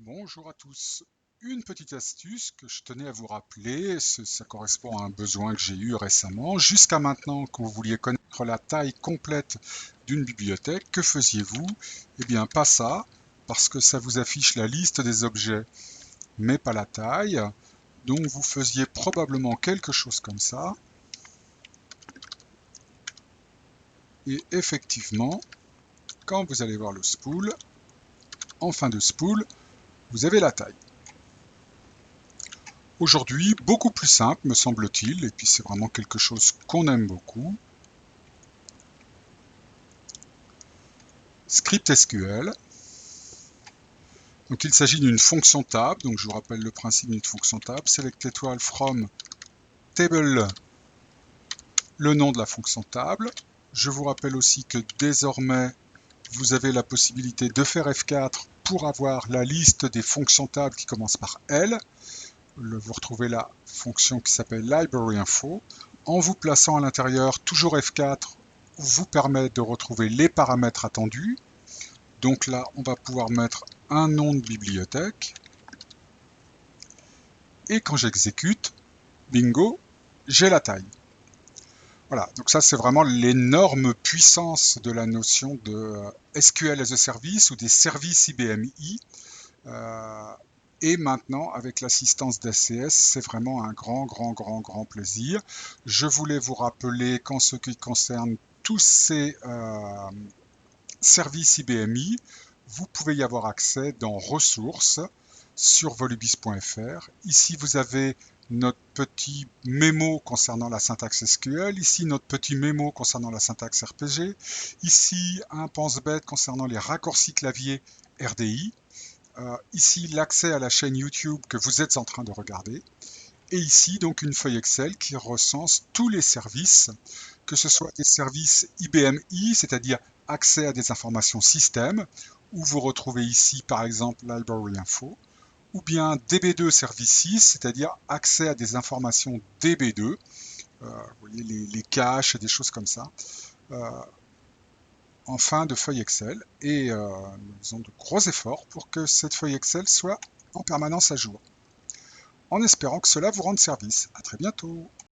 Bonjour à tous. Une petite astuce que je tenais à vous rappeler, ça correspond à un besoin que j'ai eu récemment. Jusqu'à maintenant, quand vous vouliez connaître la taille complète d'une bibliothèque, que faisiez-vous? Eh bien, pas ça, parce que ça vous affiche la liste des objets, mais pas la taille. Donc, vous faisiez probablement quelque chose comme ça. Et effectivement, quand vous allez voir le spool, en fin de spool, vous avez la taille. Aujourd'hui, beaucoup plus simple, me semble-t-il, et puis c'est vraiment quelque chose qu'on aime beaucoup. Script SQL. Donc il s'agit d'une fonction table, donc je vous rappelle le principe d'une fonction table. Select étoile from table, le nom de la fonction table. Je vous rappelle aussi que désormais, vous avez la possibilité de faire F4 pour avoir la liste des fonctions tables qui commencent par L. Vous retrouvez la fonction qui s'appelle library info. En vous plaçant à l'intérieur, toujours F4 vous permet de retrouver les paramètres attendus. Donc là, on va pouvoir mettre un nom de bibliothèque. Et quand j'exécute, bingo, j'ai la taille. Voilà, donc ça c'est vraiment l'énorme puissance de la notion de SQL as a Service ou des services IBMI. Et maintenant, avec l'assistance d'ACS, c'est vraiment un grand plaisir. Je voulais vous rappeler qu'en ce qui concerne tous ces services IBMI, vous pouvez y avoir accès dans Ressources sur volubis.fr. Ici, vous avez notre petit mémo concernant la syntaxe SQL, ici notre petit mémo concernant la syntaxe RPG, ici un pense-bête concernant les raccourcis clavier RDI, ici l'accès à la chaîne YouTube que vous êtes en train de regarder, et ici donc une feuille Excel qui recense tous les services, que ce soit des services IBMI, c'est-à-dire accès à des informations système, où vous retrouvez ici par exemple Library Info, ou bien DB2 Services, c'est-à-dire accès à des informations DB2, vous voyez les caches, des choses comme ça, en fin de feuille Excel. Et nous faisons de gros efforts pour que cette feuille Excel soit en permanence à jour, en espérant que cela vous rende service. À très bientôt.